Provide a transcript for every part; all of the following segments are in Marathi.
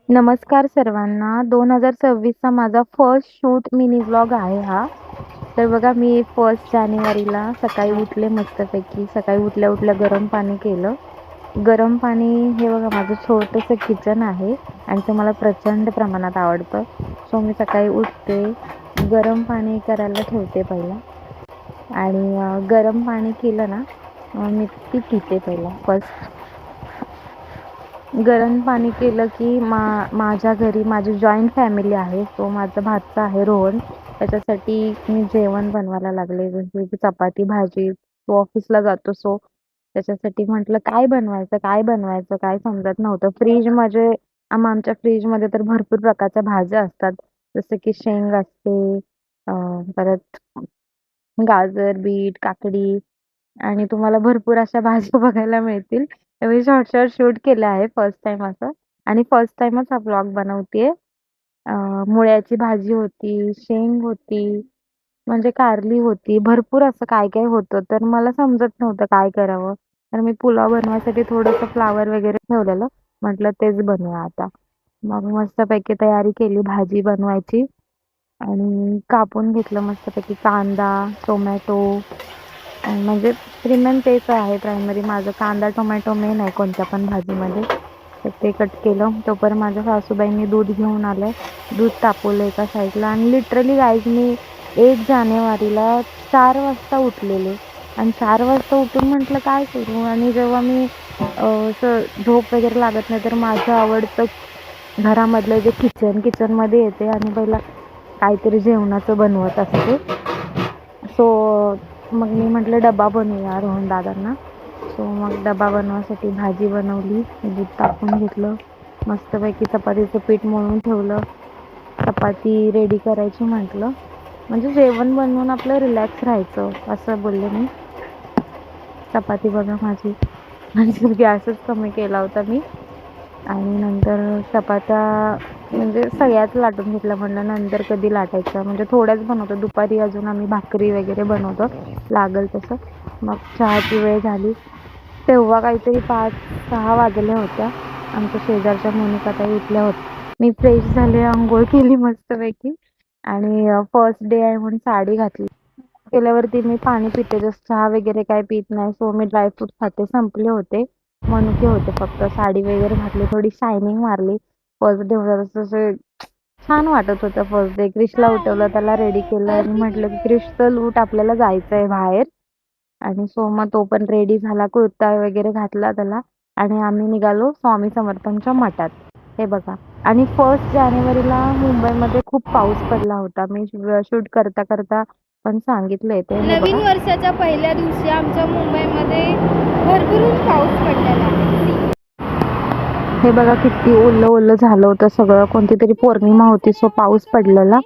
नमस्कार सर्वांना. 2026चा माझा फर्स्ट शूट मिनी व्लॉग आहे हा. तर बघा मी 1 जानेवारीला सकाळी उठले मस्तपैकी. सकाळी उठल्या-उठल्या गरम पाणी केलं. गरम पाणी हे बघा माझं छोटंसं किचन आहे आणि ते मला प्रचंड प्रमाणात आवडतं. सो मी सकाळी उठते, गरम पाणी करायला ठेवते पहिला आणि गरम पाणी केलं ना, मी ती पिते पहिला फर्स्ट. गरम पाणी केलं की माझ्या घरी माझी जॉईंट फॅमिली आहे. सो माझा भाचा आहे रोहन. त्याच्यासाठी मी जेवण बनवायला लागले. जसे की चपाती, भाजी. तो ऑफिसला जातो सो त्याच्यासाठी म्हटलं काय बनवायचं, काय बनवायचं काय समजत नव्हतं. फ्रीजमध्ये आमच्या फ्रीजमध्ये तर भरपूर प्रकारच्या भाज्या असतात. जसं की शेंग असते, परत गाजर, बीट, काकडी आणि तुम्हाला भरपूर अशा भाज्या बघायला मिळतील. तर मी शॉर्ट शूट केलं आहे फर्स्ट टाईम असं आणि फर्स्ट टाईमच हा व्लॉग बनवतेय. मुळ्याची भाजी होती, शेंग होती, म्हणजे कारली होती. भरपूर असं काय-काय होतं. तर मला समजत नव्हतं काय करावं. तर मी पुलाव बनवायसाठी थोडंसं फ्लॉवर वगैरे ठेवलेलं. म्हटलं तेच बनवूया आता. मग मस्तपैकी तयारी केली भाजी बनवायची आणि कापून घेतलं मस्तपैकी कांदा, टोमॅटो म्हणजे प्रिमियम तेच आहे प्रायमरी माझं. कांदा, टोमॅटो मेन आहे कोणत्या पण भाजीमध्ये. तर ते कट केलं. तोपर्यंत माझ्या सासूबाईंनी दूध घेऊन आलं. दूध तापवलं एका साईडला आणि लिटरली गाईज मी 1 जानेवारीला 4 वाजता उठलेले आणि 4 वाजता उठून म्हटलं काय करू आणि जेव्हा मी असं झोप वगैरे लागत नाही तर माझं आवडतं घरामधलं जे किचनमध्ये येते आणि पहिला काहीतरी जेवणाचं बनवत असते. सो मग मी म्हटलं डबा बनवूया रोहन दादांना. सो मग डबा बनवायसाठी भाजी बनवली, दूध टाकून घेतलं, मस्तपैकी चपातीचं पीठ मळून ठेवलं. चपाती रेडी करायची म्हटलं, म्हणजे जेवण बनवून आपलं रिलॅक्स राहायचं असं बोलले मी. चपाती बघा माझी म्हणजे गॅसच कमी केला होता मी आणि नंतर चपात्या म्हणजे सगळ्याच लाटून घेतल्या. म्हटलं नंतर कधी लाटायचं, म्हणजे थोड्याच बनवतो. दुपारी अजून आम्ही भाकरी वगैरे बनवतो लागल तसं. मग चहाची वेळ झाली तेव्हा काहीतरी 5-6 वाजल्या होत्या. आमच्या शेजारच्या मोनिकाताई उठल्या होत्या. मी फ्रेश झाले, अंघोळ केली मस्तपैकी आणि फर्स्ट डे आहे म्हणून साडी घातली. केल्यावरती मी पाणी पिते, जसं चहा वगैरे काय पीत नाही. सो मी ड्रायफ्रूट खाते, संपले होते. मनुके होते फक्त. साडी वगैरे घातली, थोडी शायनिंग मारली. फर्स्ट डे होता तसं छान वाटत होतं फर्स्ट डे. क्रिशला उठवलं, त्याला रेडी केलं आणि म्हटलं की क्रिश चल उठ आपल्याला जायचं आहे बाहेर. आणि सो मग तो पण रेडी झाला, कुर्ता वगैरे घातला त्याला आणि आम्ही निघालो स्वामी समर्थांच्या मठात. हे बघा आणि 1 जानेवारीला मुंबईमध्ये खूप पाऊस पडला होता. मी शूट करता करता पण सांगितलंय ते. हे नवीन बघा वर्षाच्या पहिल्या दिवशी आमच्या मुंबईमध्ये भरभरून पाऊस पडलेला आहे. हे बघा किती ओलं ओलं झालं होतं सगळं. कोणती तरी पौर्णिमा होती सो पाऊस पडलेला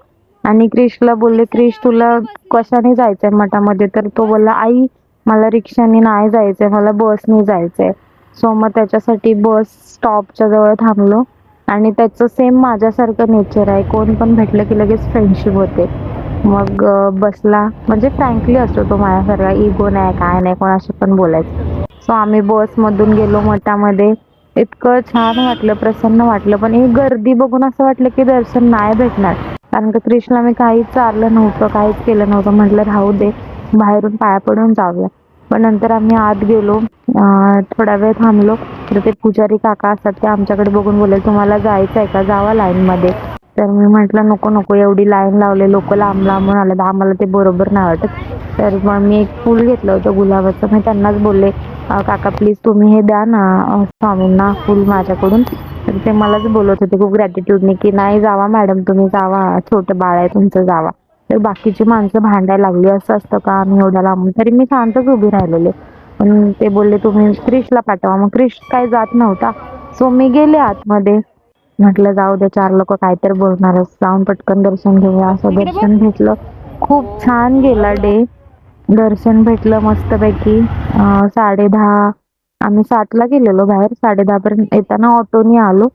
आणि क्रिशला बोलले क्रिश तुला कशाने जायचंय मठामध्ये, तर तो बोलला आई मला रिक्षाने नाही जायचंय, मला बसने जायचंय. सो मग त्याच्यासाठी बस स्टॉपच्या जवळ थांबलो आणि त्याचं सेम माझ्यासारखं नेचर आहे. कोण पण भेटलं की लगेच फ्रेंडशिप होते. मग बसला, म्हणजे फ्रँकली असतो तो माझ्यासारखा, इगो नाही काय नाही, कोणाशी पण बोलायचं. सो आम्ही बसमधून गेलो मठामध्ये. इतकं छान वाटलं, प्रसन्न वाटलं. पण ही गर्दी बघून असं वाटलं की दर्शन नाही भेटणार, कारण का कृष्णला मी काहीच चाललं नव्हतं, काहीच केलं नव्हतं. म्हटलं राहू दे, बाहेरून पाया पडून जाऊया. पण नंतर आम्ही आत गेलो, थोडा वेळ थांबलो तर ते पुजारी काका असतात ते आमच्याकडे बघून बोलले तुम्हाला जायचं आहे का, जावा लाईनमध्ये. तर मी म्हटलं नको नको, एवढी लाईन लावले, लोक लांब लांबून आले, आम्हाला ते बरोबर नाही वाटत. तर मग मी एक फूल घेतलं होतं गुलाबाचं. मी त्यांनाच बोलले काका प्लीज तुम्ही हे द्या ना स्वामींना फुल माझ्याकडून. तर ते मलाच बोलत होते खूप ग्रॅटिट्यूडने की नाही जावा मॅडम तुम्ही जावा, छोटं बाळ आहे तुमचं जावा. तर बाकीची माणसं भांडायला लागली, असं असतं का आम्ही एवढ्या लांबून. तरी मी शांतच उभी राहिलेले. पण ते बोलले तुम्ही क्रिशला पाठवा. मग क्रिश काय जात नव्हता. सो मी गेले आतमध्ये. म्हटलं जाऊ दे, 4 लोक काहीतरी बोलणारच, जाऊन पटकन दर्शन घेऊया. असं दर्शन घेतलं, खूप छान गेला डे. दर्शन भेटलं मस्तपैकी. 10:30 आम्ही 7ला गेलेलो बाहेर, 10:30 पर्यंत येताना ऑटोनी आलो.